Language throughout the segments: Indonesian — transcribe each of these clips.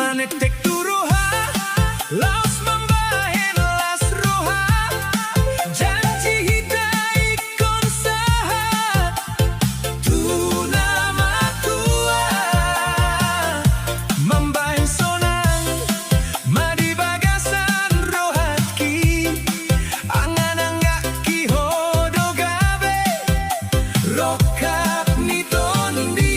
Manetek turuha, laos mambahin las roha, janji hidai konsaha, tuna matua, mambahin sonang, madi bagasan rohatki, angan anggak ki hodo gabe, rokap ni tondi.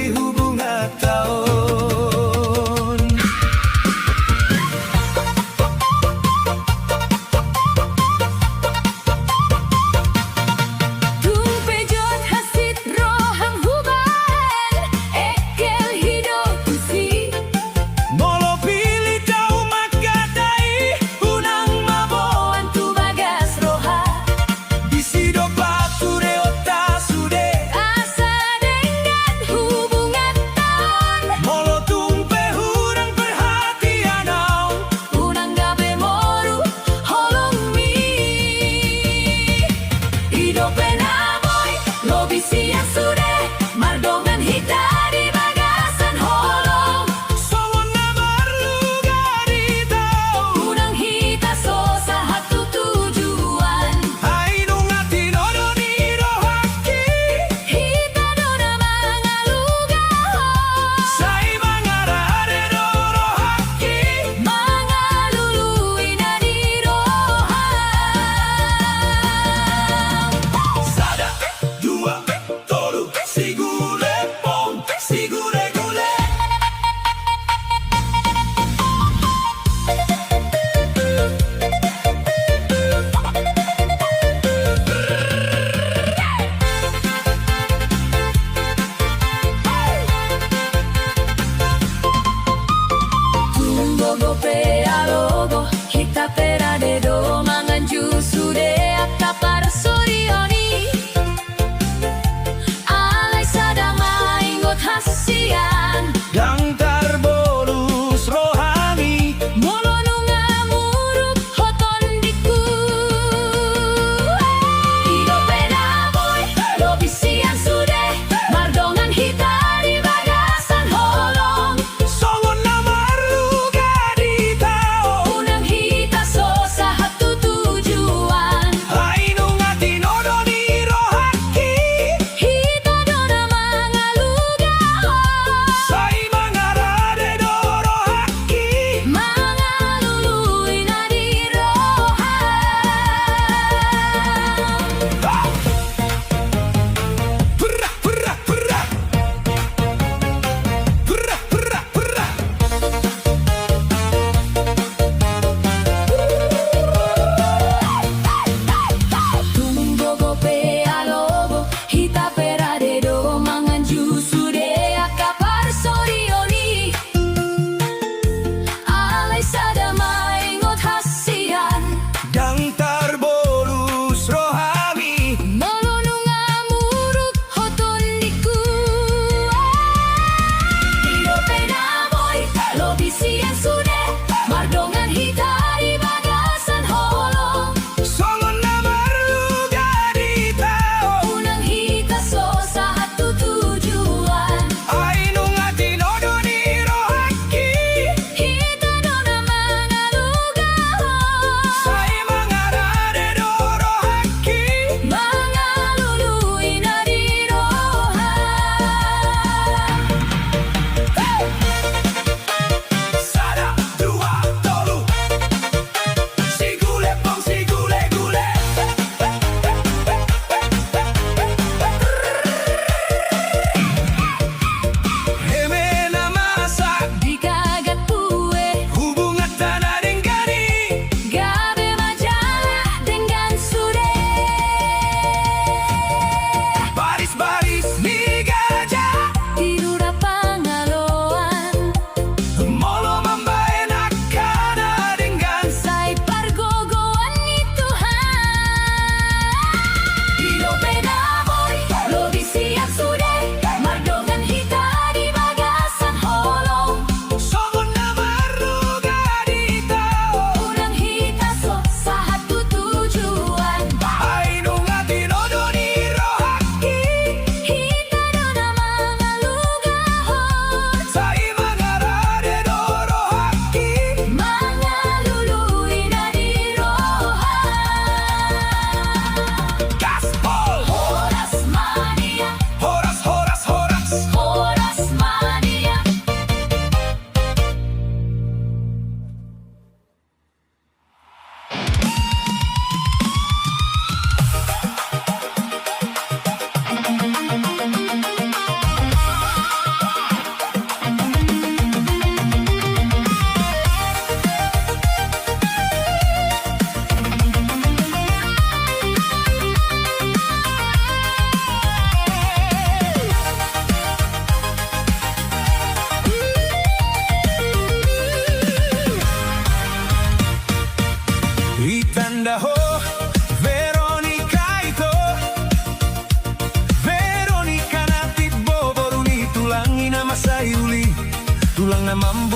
Hubungan tahun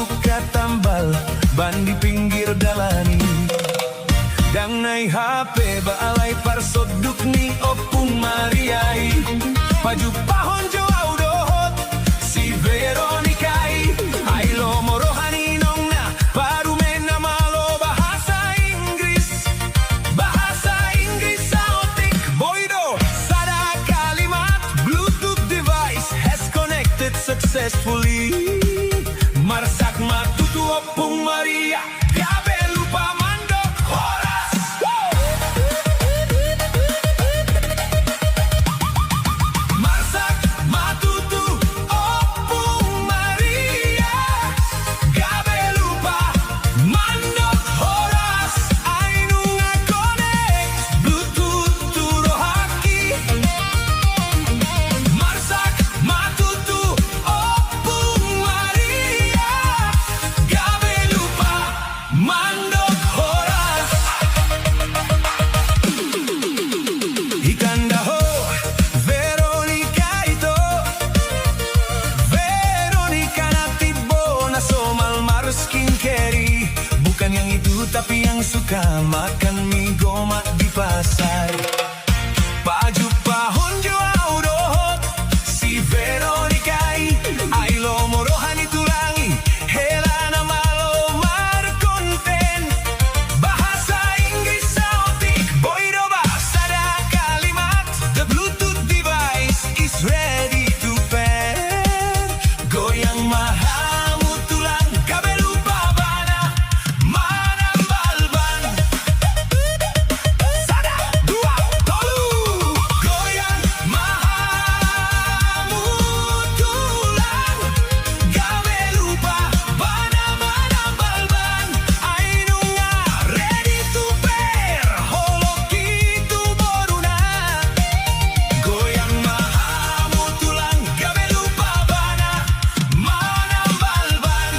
luka tambal ban di pinggir dalani. Dang nai HP baalay parsoduk ni opung mariay. Paju pahon jo audohot si Veronicay. Ay lomorohan inong na parumen na malo bahasa Inggris. Bahasa Inggris sa otik boydo. Sada kalimat Bluetooth device has connected successfully. Marsak matutu opung Maria. Gabe lupa mandok oras. Marsak matutu opung Maria. Gabe lupa mandok oras. Ainu nga connect Bluetooth turo haki. Marsak matutu opung Maria. Gabe lupa mandok oras. Ikanda ho Veronica ito. Veronica na tibo na somal skincare. Bukan yang itu tapi yang suka makan mie gomak di pasar. Paju pahon jo audohot si Veronica ay lomorohan itulangi. Hela na malo mar konten. Bahasa Inggris sa otik boydo ba sada kalimat. The Bluetooth device is ready to pair. Goyang mahamut tulang gabe lupa bana manambalban. Sada dua tolu. Goyang mahamut tulang gabe lupa bana manambalban. Ainu nga ready to pair. Holoki tu boruna. Goyang mahamut tulang gabe lupa bana manambalban.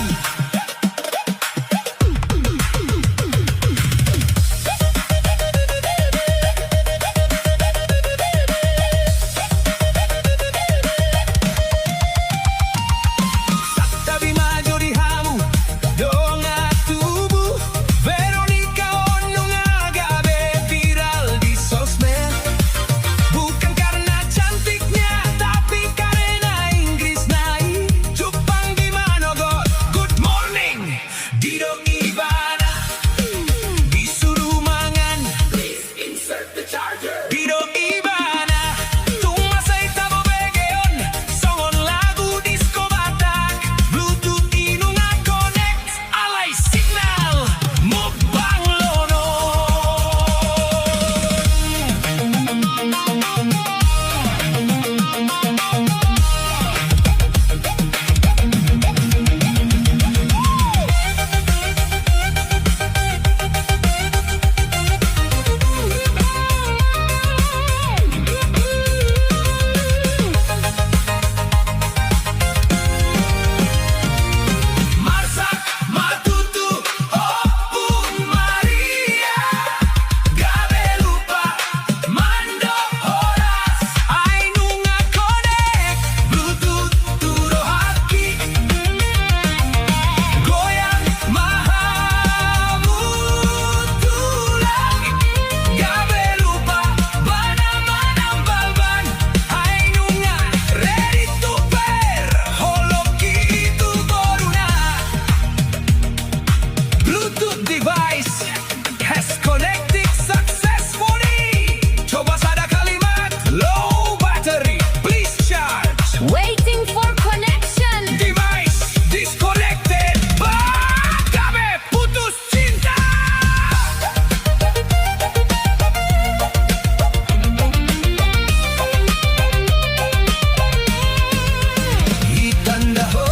Tabi maju di hamu donga tubuh Veronica ono nga gabe viral di sosmed. Bukan karena cantiknya tapi karena Inggris nai. Jupang di manogot good morning Dido Ibana. Disuruh mangan please insert the charger. Dido Ibana tumasay tabo begeon. Songon lagu disco batak. Bluetooth inu nga connect. Alay signal mukbang lono. Marsak matutu opung Maria. Gabe lupa mandok oras. Ainu nga connect Bluetooth turo haki. Goyang mahamut tulang gabe lupa bana manambalban. Ainu nga ready to pair. Holoki itu boruna. Bluetooth device has connected successfully. Coba sada kalimat low battery please charge. Waiting for connection. Device disconnected. Gabe putus cinta. Itanda ho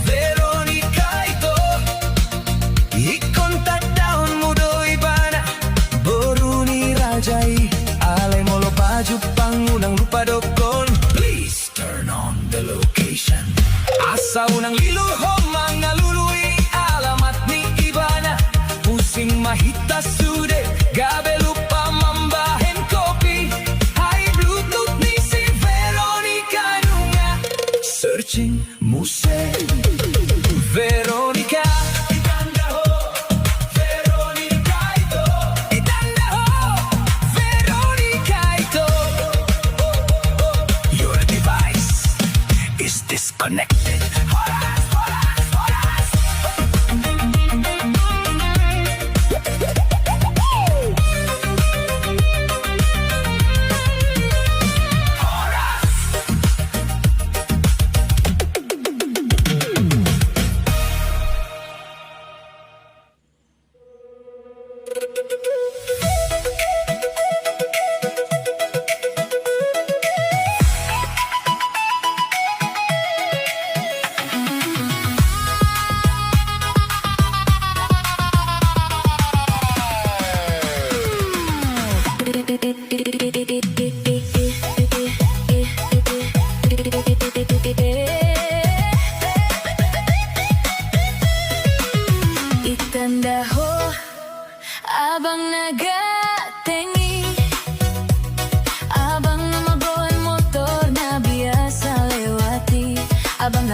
Veronica ito. Ikontak daun mudo ibana. Boruni rajai. Alay molo paju pangunang lupa dokon. Please turn on the location. Asa unang liluho mga lului. Alamat ni Ibana. Pusing mahita sude. Gabe lupa mambahen kopi. Hay Bluetooth ni si Veronica nunga. Searching musik Veronica.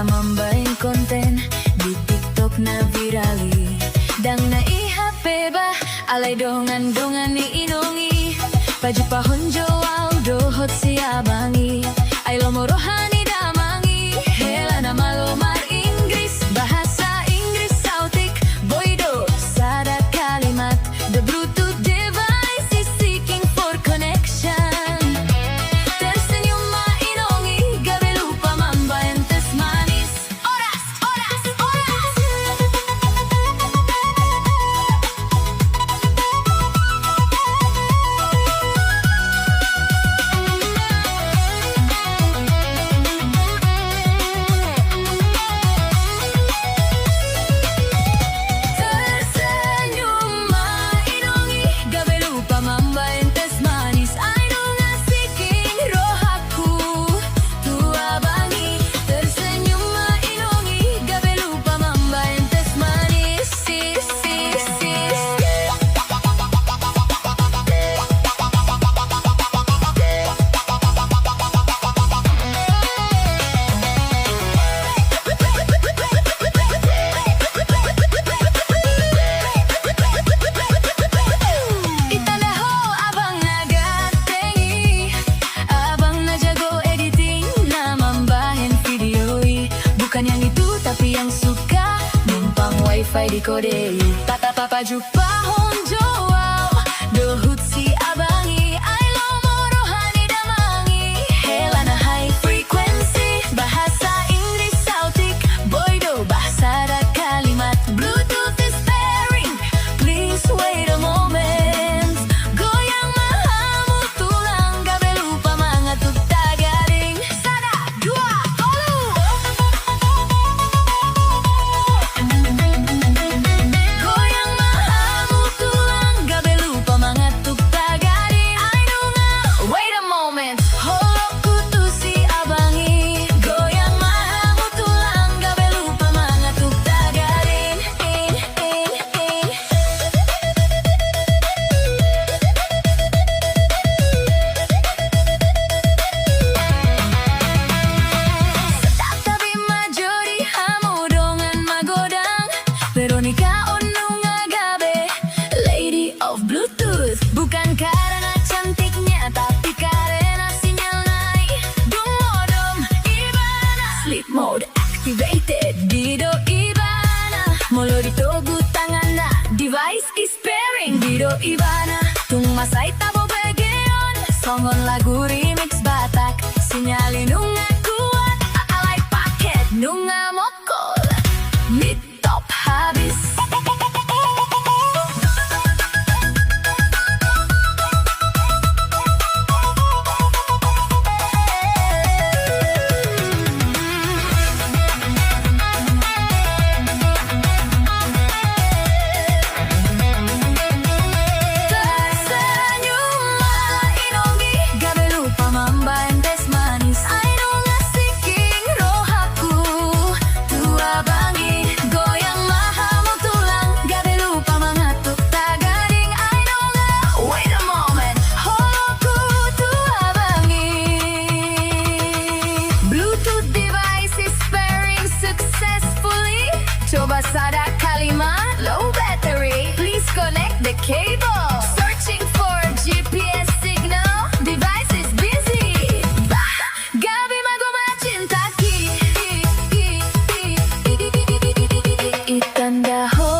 namambahin konten di TikTok na virali. Dang na ihape ba, alay dongan-dongan ni inongi. Paju pahonjo wow, dohot siya bangi. Ay lomorohani damangi, hela na malomar Inggris. Bahasa Inggris sautik, boydo, sada kalimat. The Bluetooth device is seeking for connection. Tersenyum mainongi, gabi lupa mambayan tes manis. Oras, oras, oras. Tersenyum mainongi, gabi lupa mambayan tes manis. Ay nunga seeking rohaku, tua bangi. Tersenyum mainongi, gabi lupa mambayan tes manis. Sis, sis, sis. Itanaho abang nagatengi, abang najago editing, namambahin videoi. Bukan yang itu tapi yang suka numpang wifi di kode. Tata papa jupa honjo wow, dohut si abangi. Ay lomorohani damangi, hela na high frequency. Bahasa Inggris sautik, boydo, bahasa da kalimat. Bluetooth is pairing, please wait a moment. Goyang mahamu tulang, gabi lupa mga tugtagaling. Sada, dua, tolu. Goyang mahamu tulang, gabi lupa mga tugtagaling. Ay nunga, wait a moment. Holoku tu si abangi. Goyang mahamu tulang, gabi lupa mga tugtagaling. Tapi majori hamu dongan magodang. Veronica Onunga gabe, lady of Bluetooth. Bukan karena cantiknya tapi karena sinyal naik. Dumodom Ibana, sleep mode activated. Dido Ibana, molo ditogu tangan na. Device is pairing. Dido Ibana, tung masay tabo begeon. Songon lagu remix Batak, sinyalin nunga kuat. Alay paket nunga mokol, mid top habis. Tersenyum mainongi, gabi lupa mambayan tes manis. Ay nunga seeking rohaku, tua bangi. Goyang mahamu tulang, gabi lupa mga tugtagaling. Ay nunga, wait a moment. Holoku tua bangi. Bluetooth device is pairing successfully. Coba sada kalimat, low battery. Please connect the cable. Searching for GPS signal, device is busy. Bah, gabi maguma cinta ki. Itanda ho,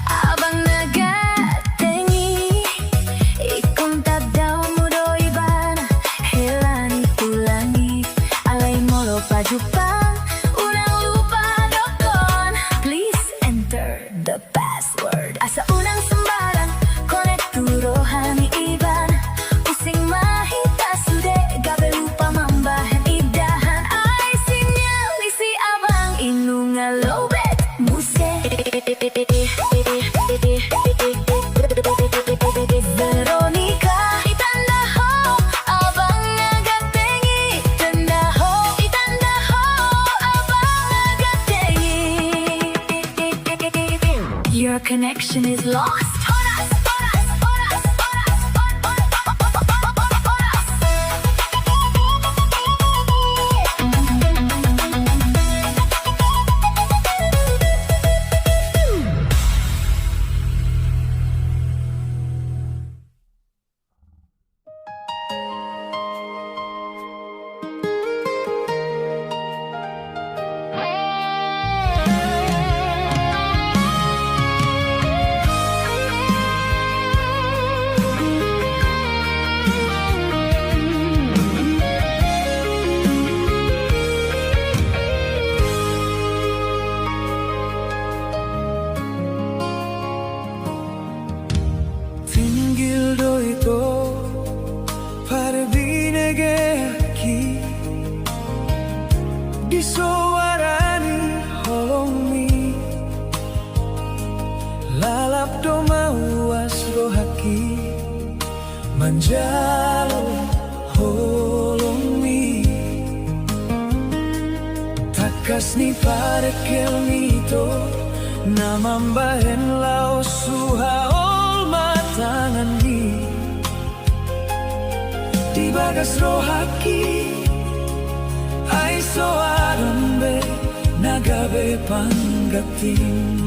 abang nagatengi. Ikontak daw mudo ibana, helani tulangi. Alay molo pajupang, unang lupa dokon. Please enter the password. Asa unang sembarang, connect to rohani iban. Using mahita sude, gabi lupa mambahan idahan. Ay sinyal isi abang, inunga lobet muse. Veronica, itanda ho, abang nagatengi. Tanda ho, itanda ho, abang nagatengi. Your connection is lost. Oras, oras, oras, oras, oras. sabdo mawas rohaki manjalo holomi takas ni parekel nito namambahen lao suhaol matangan ni di bagas rohaki ay soarambe nagabe panggating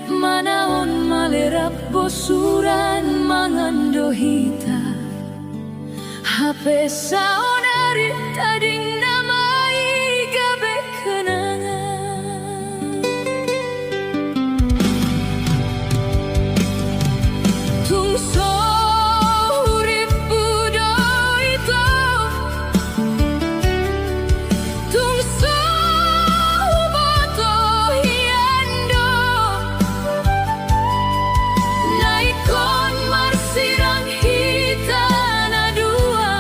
manaon malerap bosuran mangandohita hape saonari tading namai gabe kenangan tungso urip budoito tungso boto hiando naikon marsirang hita na dua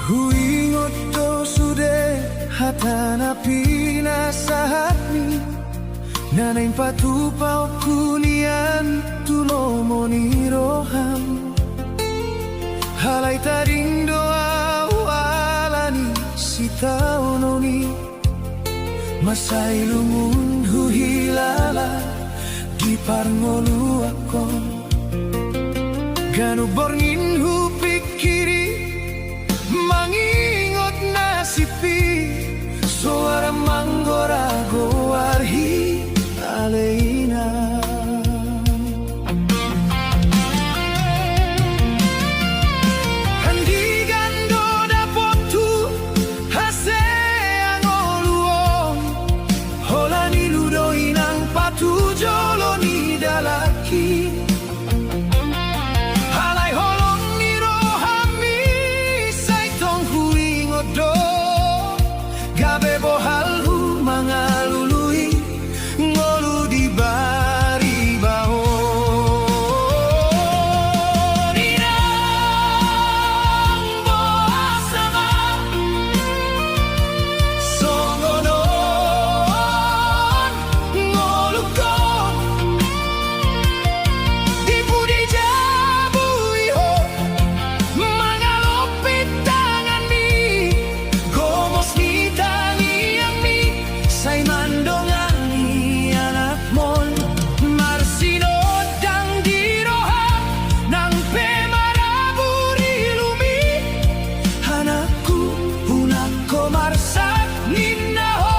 Huingot to sude hatana pina sahatni nanain patupau kunian tulomoni roham halai taring doa walani sitaunoni masai lumun huhilala di parngolu akon ganu borngin hu pikiri mangingot nasipi suara manggora goarhi aleina handigan do dapotu hase angoluon holani ludo inang patu joloni dalaki halai holong ni rohami saitong huingot do gabe bohalhu mangalului ngolu di bari baho ninang boasama songonon ngolukon di budi jabui ho mangalopit tangan mi gomos ni tani ang mi say mandongan ni anak mon marsinod ang diroha ng pemaraburi lumi hanakku punako marsak ninnaho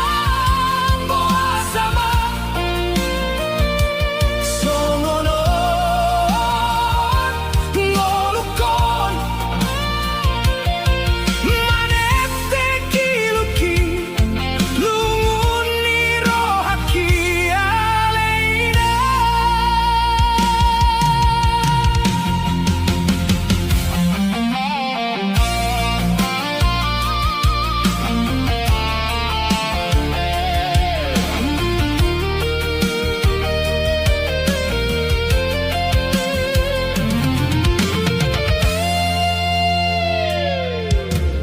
inang boasama songonon ngolukon manete kiluki lungun ni rohaki aleina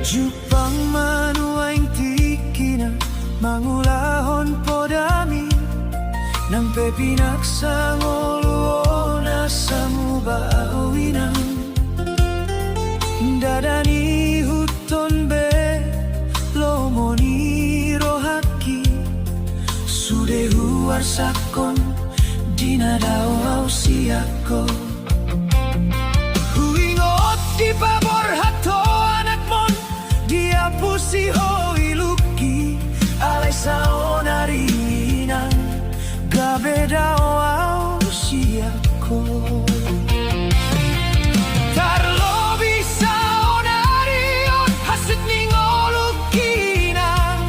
Jupang manuaing tikina mangulahon podami nang pepinaksa ngoluona samuba awinang dadani huton be lomoni rohaki sude huar sakon dinadao ausiako huingot di pabor hato anak mon dia pusi hoi luki alai saonari nang gabedao ausiako tarlobi saonarion hasit ni ngolukinang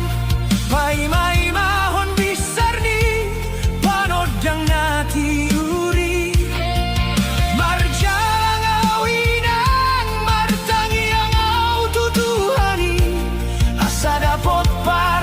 pai mai mahon bisar ni panodang natiuri marjalang awinang martangi ang au tutuhani asa dapot pa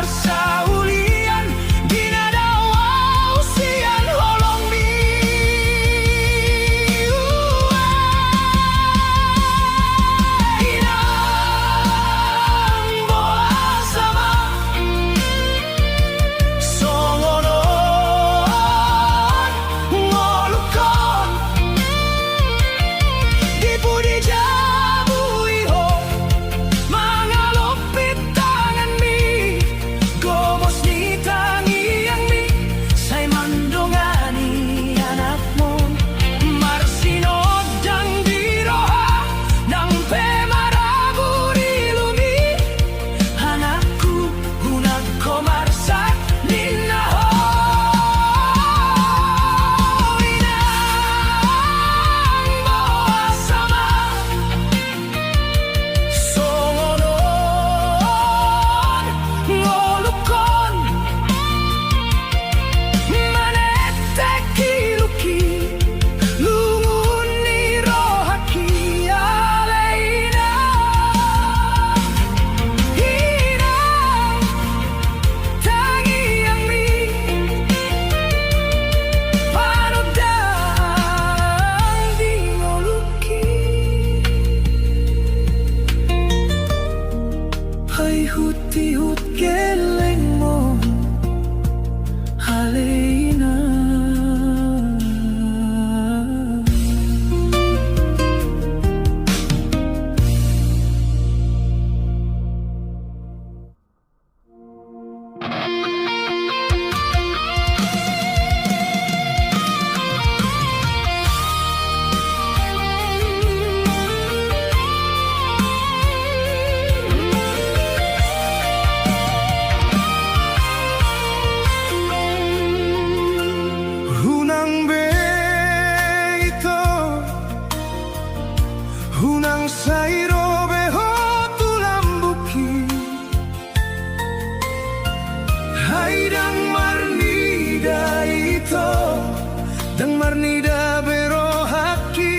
marnida bero haki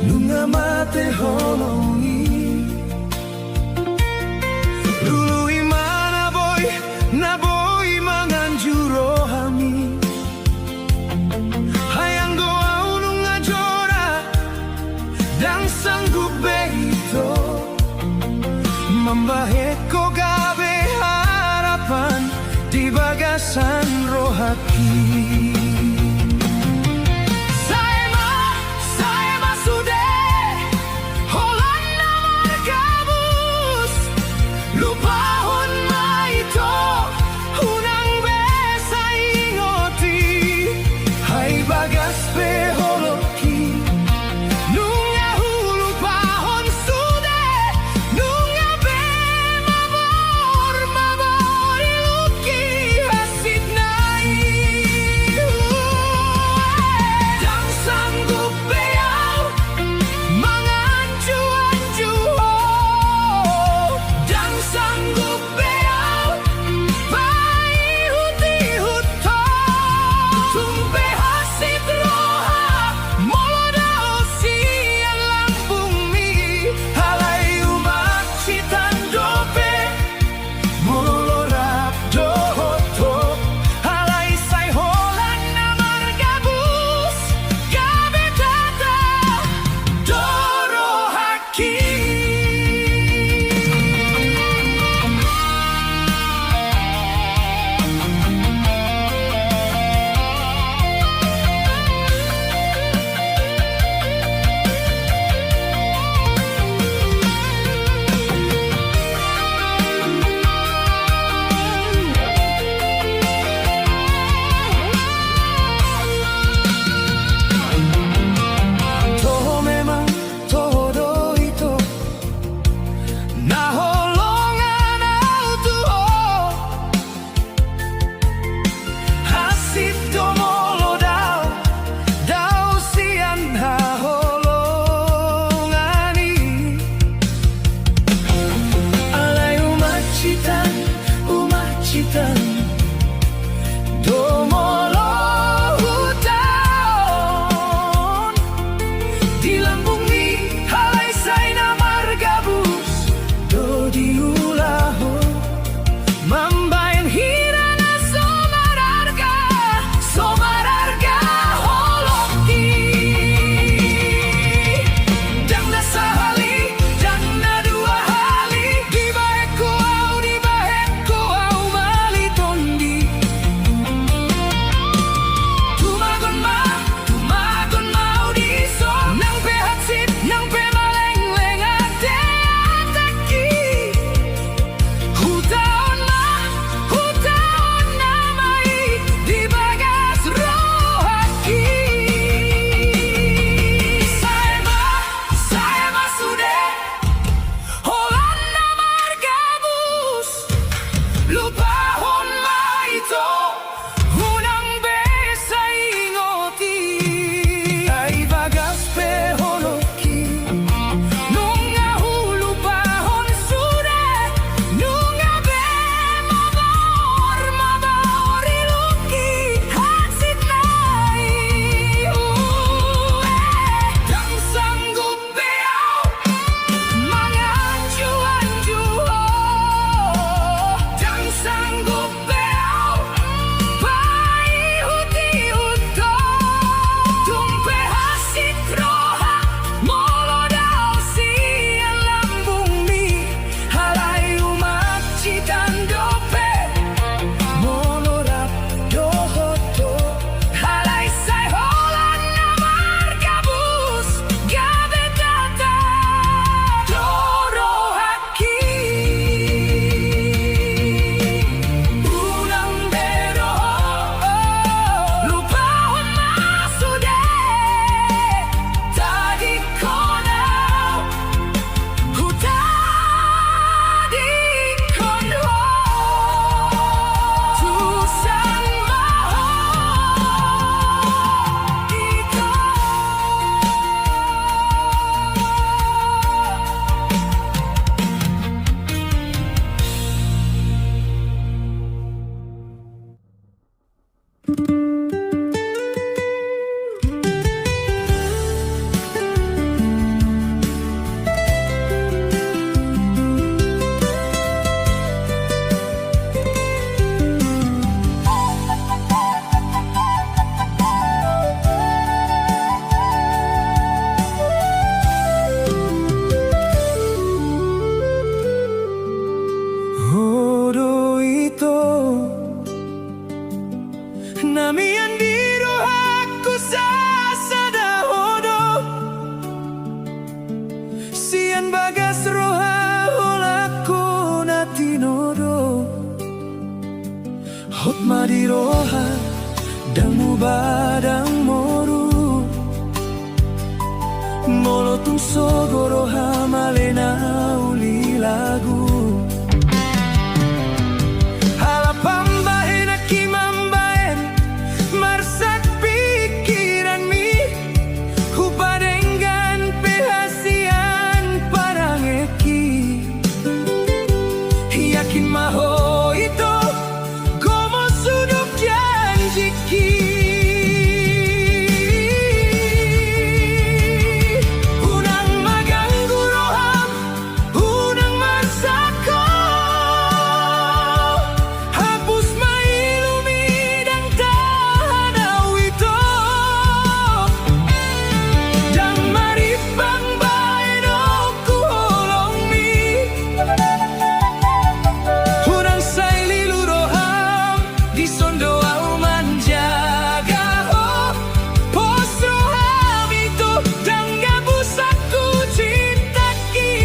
nunga mate holongi lului mana boy na boy mangan juro hami hayang doa nunga jora dan sanggup beito membaheko gabe harapan di bagasan rohaki. Saya sudah Holanda markabus lupahon maito hunang besa ingoti hai bagas beholoki nunga hulu pahon sudah nunga be mabor iluki hasid nai Hot madiroha dang mubadang moru Molotong sogoroha malena uli lagu Halapang bahen akimambahen Marsak pikiran mi Hupadenggan perhasian parang eki Yakin maho ito Como sudok janjiki Unang maganggu roham Unang marsako Hapus mailumidang tahanaw ito Dan maripang baeno kuholong mi Unang say liluroham Di sondo au manjaga ho Posroham ito Dan gabusaku cintaki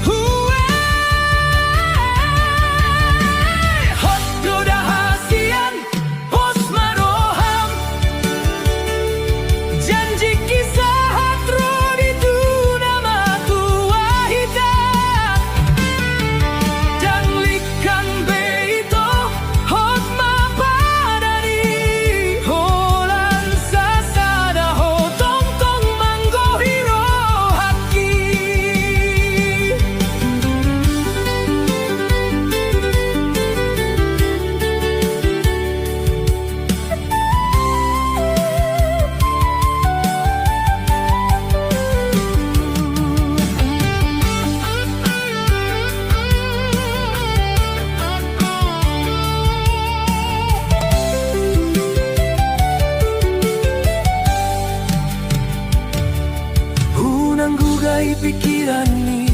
Huwe Hot goda hasian Pos maroham Janji kisah hatro itu nama tua hitam Dan likan beito hot mapadari Holan sasada hotong tong manggohiro haki Unang gugay pikiran ni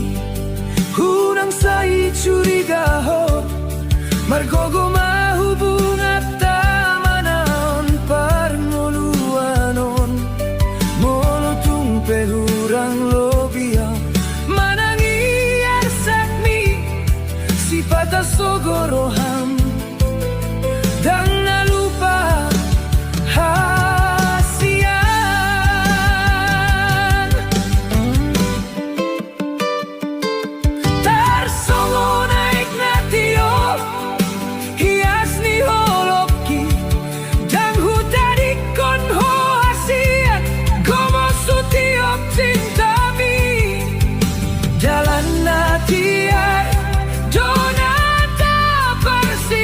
Unang say curiga ho Margogo mahubung at tamanaon Parngoluanon Molotong pelurang lobiyaw Manangiyar sakmi Si patasogoroham Dang nalupa hasian Tarsongo naik natio Hias ni holoki Dang hutadikon ho hasian Gomo sutiop cintami Jalan natiai Donata persi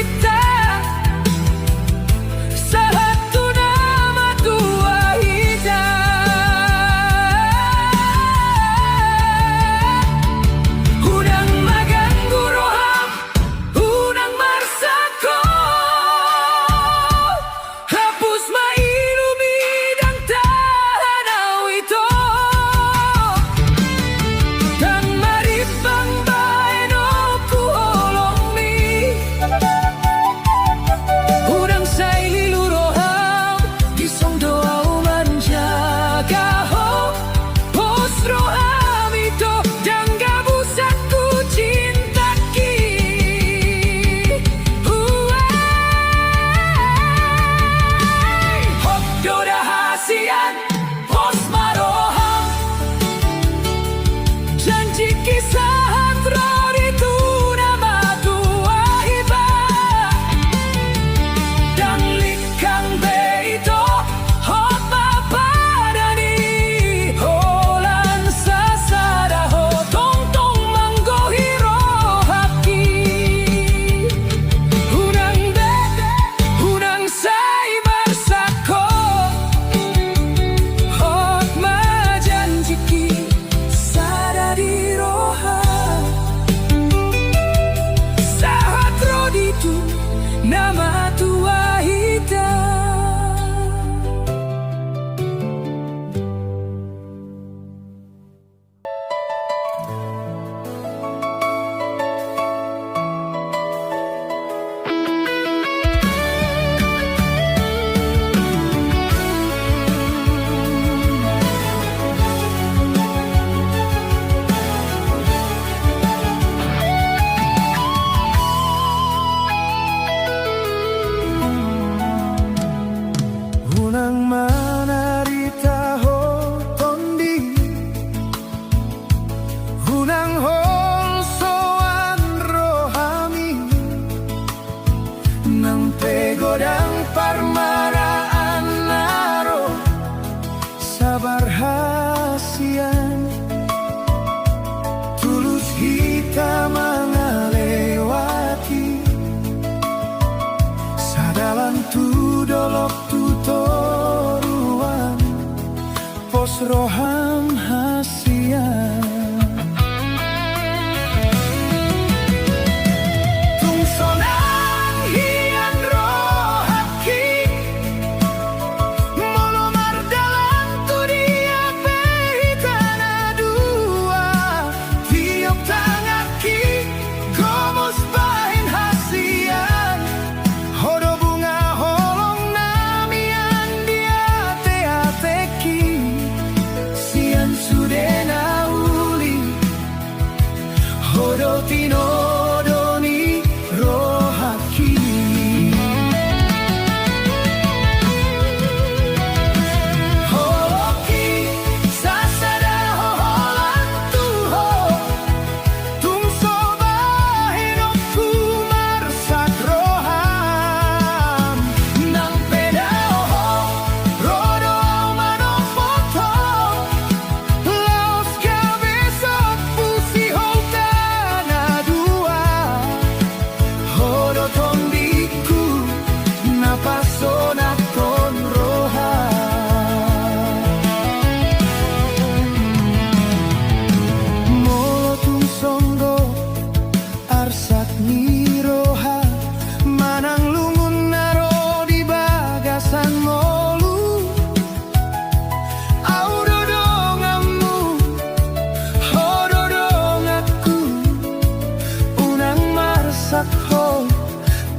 sakho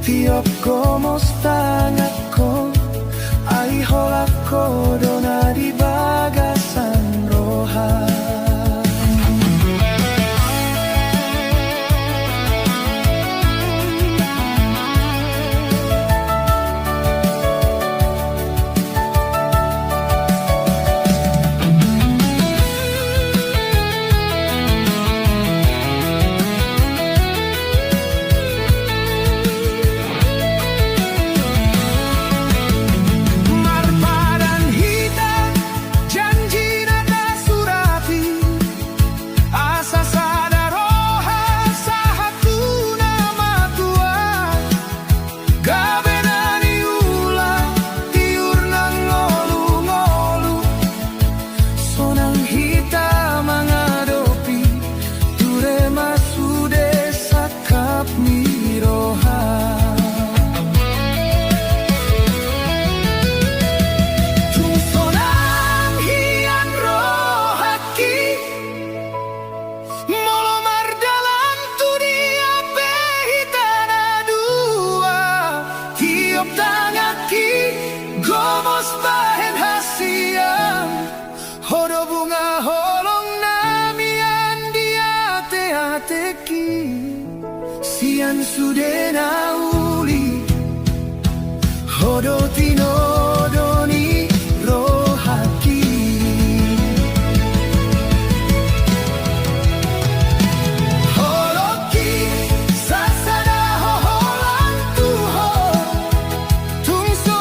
tiop como stangako ai holako dona di bagasan roha. Gomos bahen hasiam hodo bunga holong namian diate ateki sian sudena uli hodo tinodoni rohaki holoki sasada hoholan tuho tungso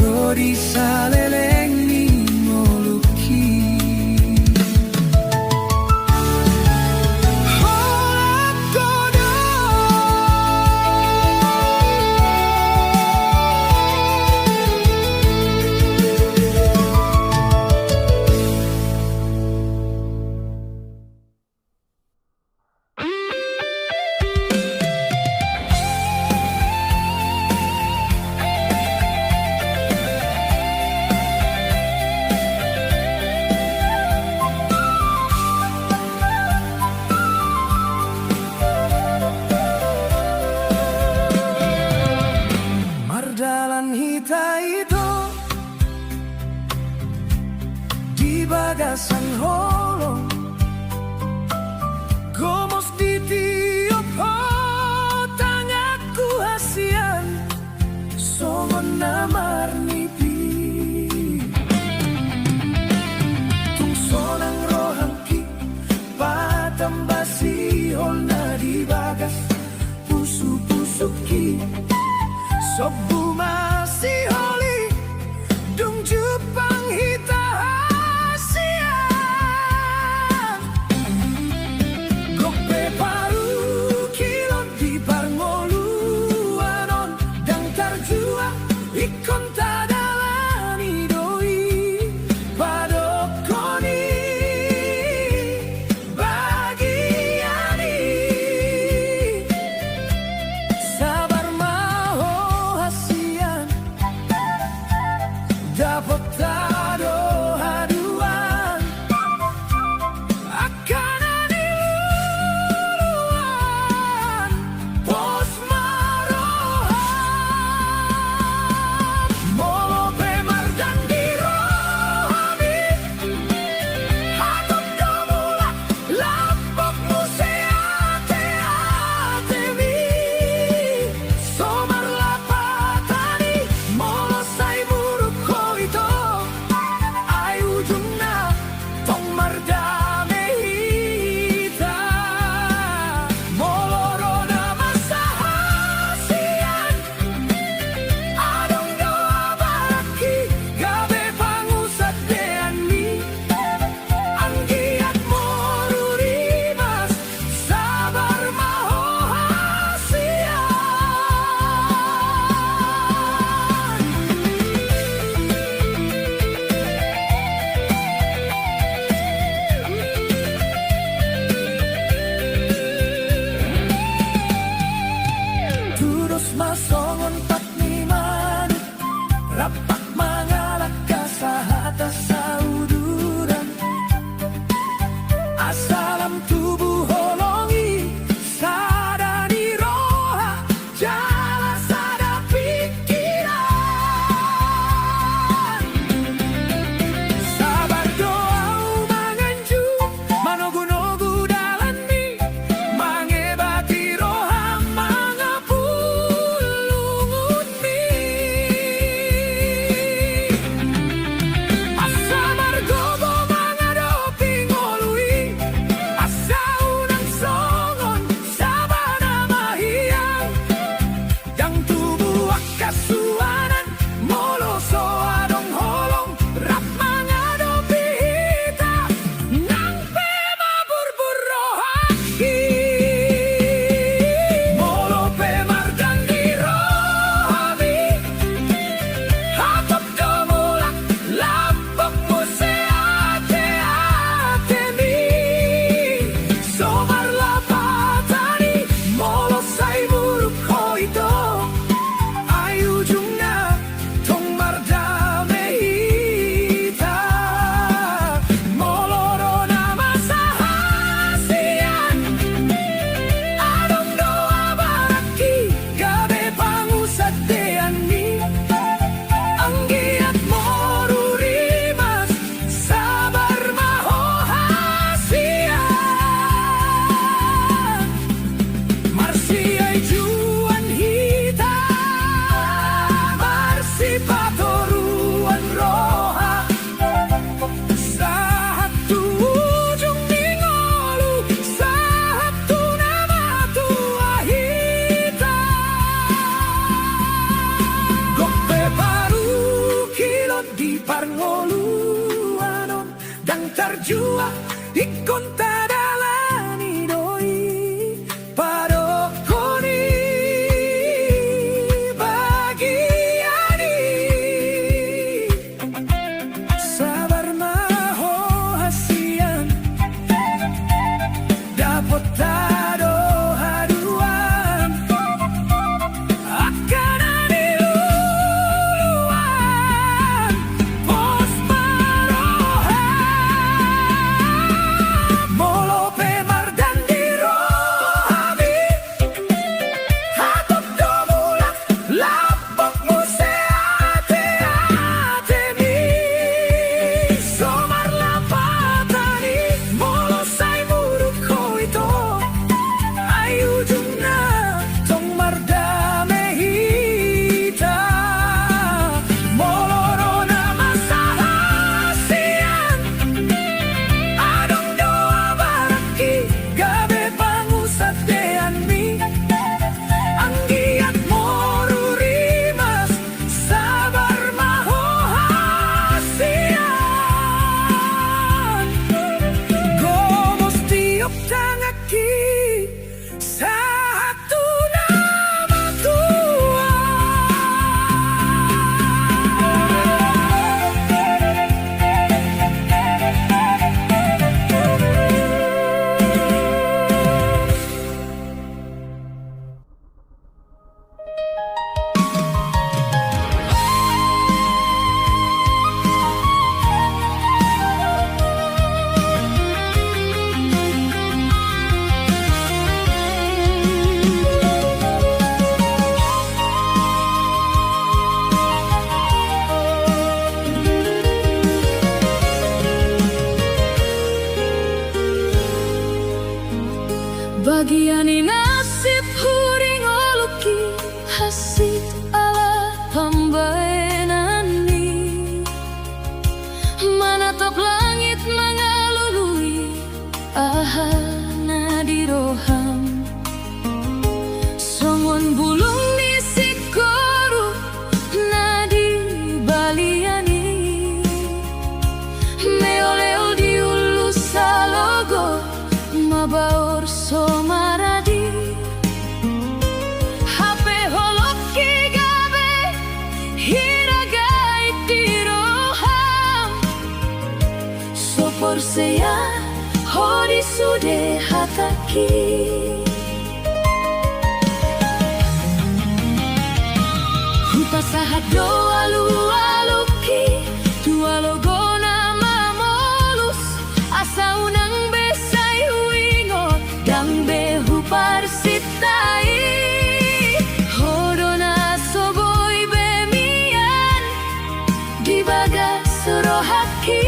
Rodi saleleng ni ngoluki Holak kodo bagasan holong gomos di tiop tangaku hasian songon namar nipi tung sonang rohangki patambasi holna di bagas pusu-pusuki sobu masih holi dung jupang hita ujungna tong mardame hita molorona masahasian adong doa baraki gabe pangusat deani anggiat morurimas sabar mahohasian. Terus masongon patniman rapak mangalak kasahata sauduran asalam tubuh holongi sadani roha jala sada pikiran sabar doa manganju manogu-nogu dalani mangebati roha mangapulungun mi asa margobo mangadopi ngolui asa unang songon sabana mahiyang yang tubuh akasuanan moloso adong holong rap mangadopi hita nang pema burbur rohaki molo pemar dan di rohami hatop domulak lampok museate atemi somar lapatani molo say buruk hoito ayujungna tong mardame hita molorona masahasian adong doa baraki gabe pangusat deani anggiat morurimas sabar mahohasian marsiay juan hita marsi patoruan roha satu ujung ningolu satu nama tua hita gope baru kilot di parngoluanon dang tarjua ikon tadalani doi padokoni bagiani sabar mahohasian dapat tado haduan akan adiluluan pos maroha molo pemar dan di rohami hatop domulak lapok museate atemi somar lapatani molo say buruk hoito ayujungna tong mardame hita molorona masahasian adong doa baraki gabe pangusat deani anggiat morurimas sabar mahohasian gomos tiop tangaki satu nama tua. Bagian nasib huring oluki hasit ala pambaenani mana tok forsea hodi sude hataki. Pasahat doa lualuki tua logona mamolus asa unang besay huingot dang behu parsitai hodona soboy bemian di baga surohaki.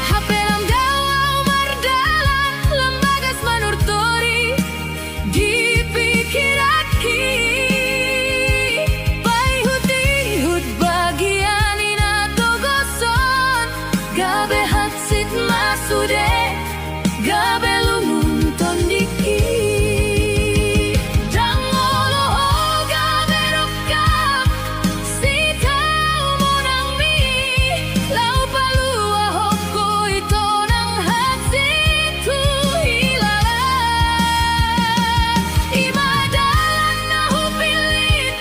Hapelam dawa mardala lembagas manurtori di pikiraki. Gabe hatsit masude, gabe lumun tondiki. Dangolo o gabe rokap, sita umunang mi. Lau palua hoko ito ng hatsit tu hilala. Imadalan na hupilit,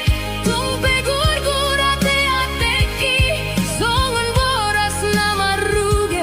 tumpe gurgurate ateki. Songon boras na maruge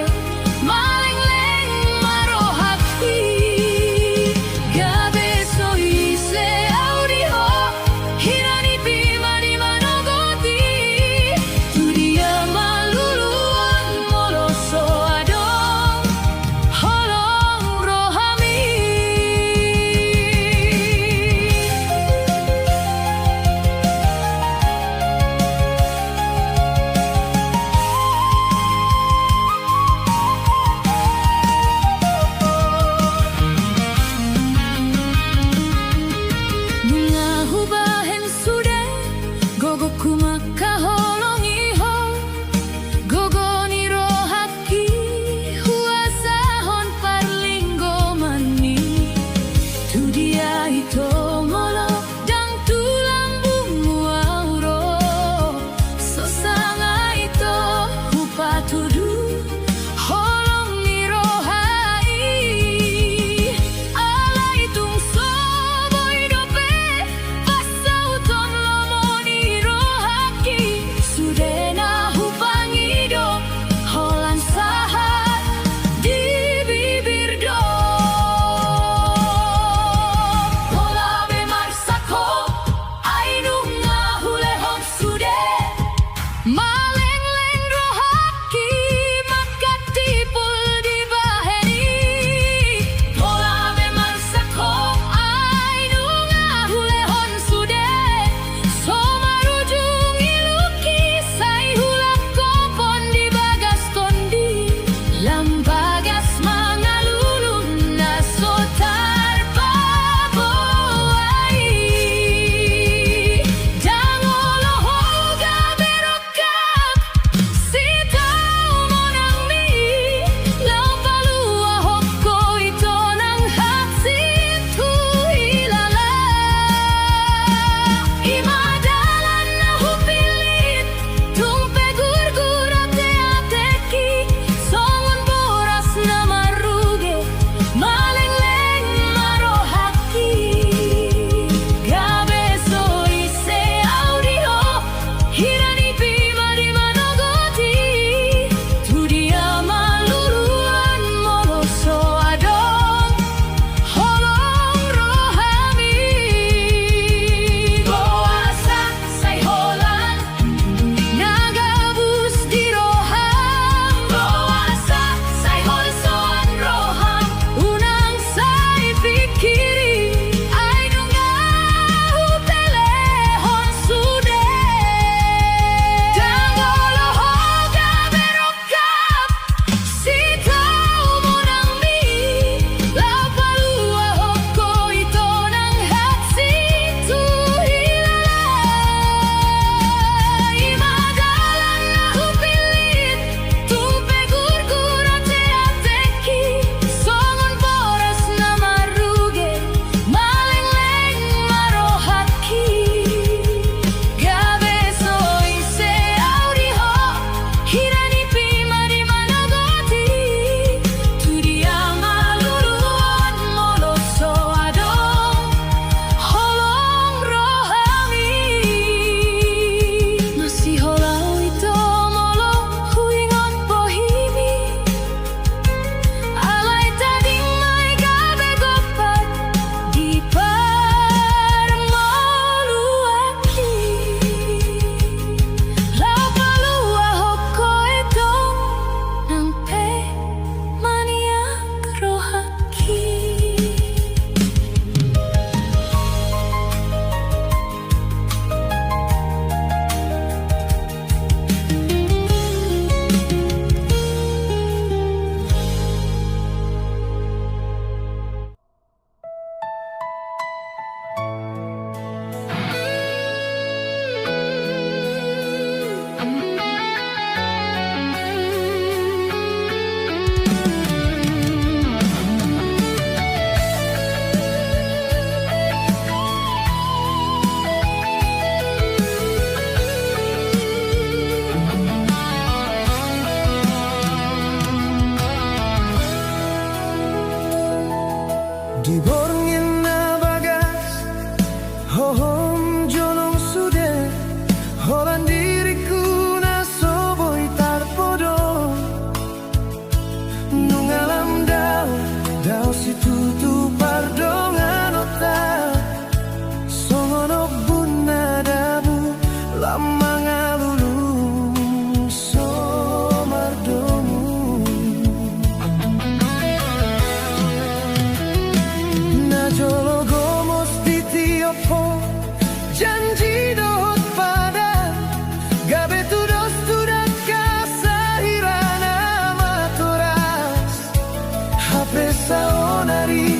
saonari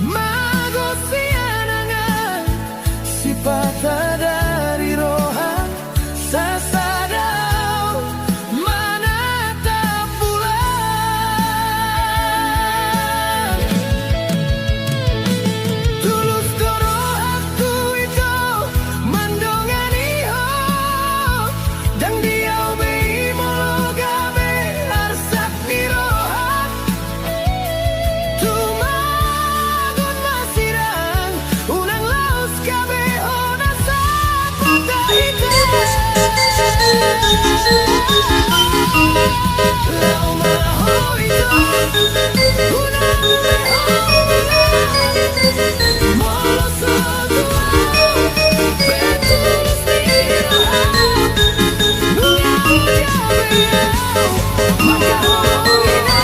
magosianangan sipata dari rohan sasadau manatap bulan tulus dorohatu itu mendongani ho dan diau bei mologabe arsak dirohan tumagon masirang unang laos kabe ona saputa itu lau maho itu unang molo sotuau betulus dirohan nuliau jabeau maka hoina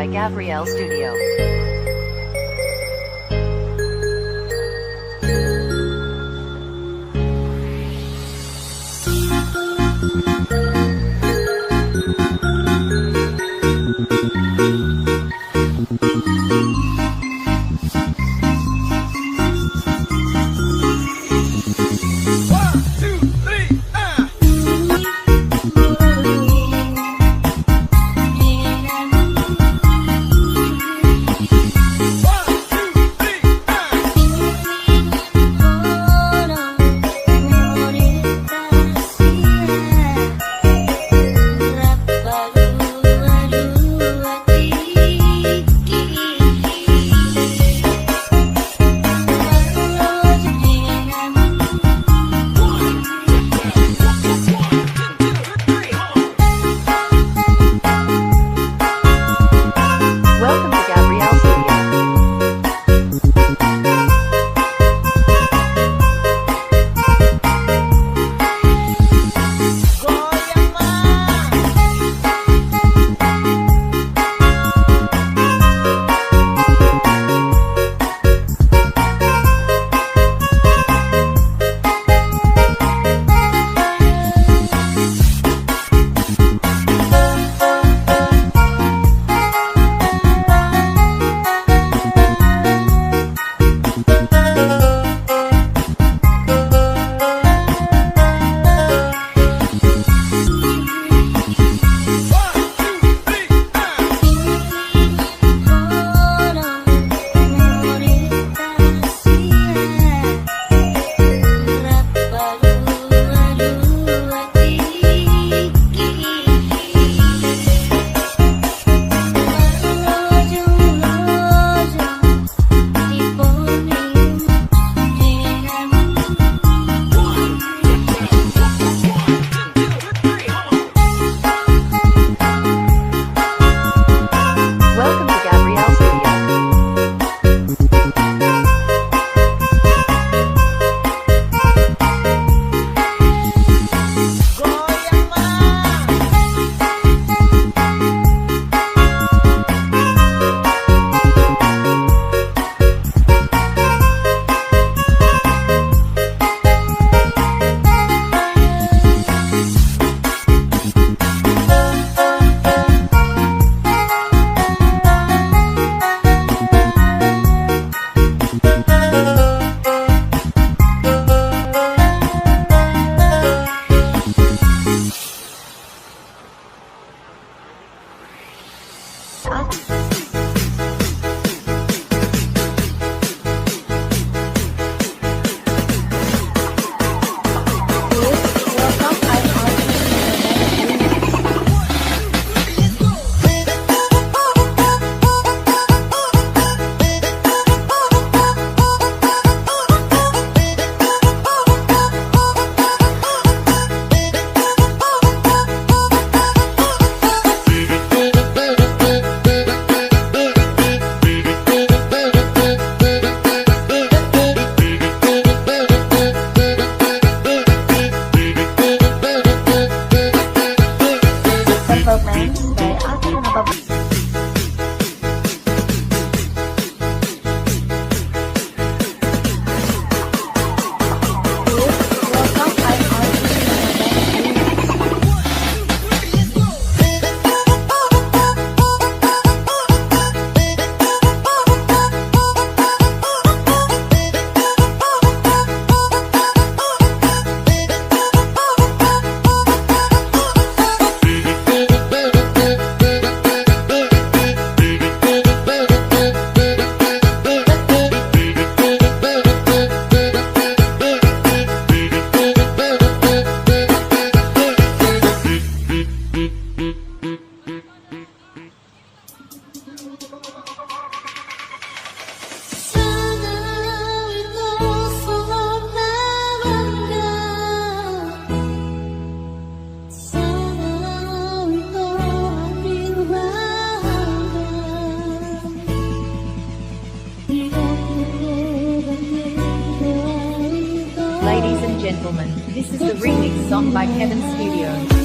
by Gabrielle Studio. Welcome to Gabrielle Studio. Welcome to Gabrielle Studio. Ladies and gentlemen, this is the remix song by Kevin Studio.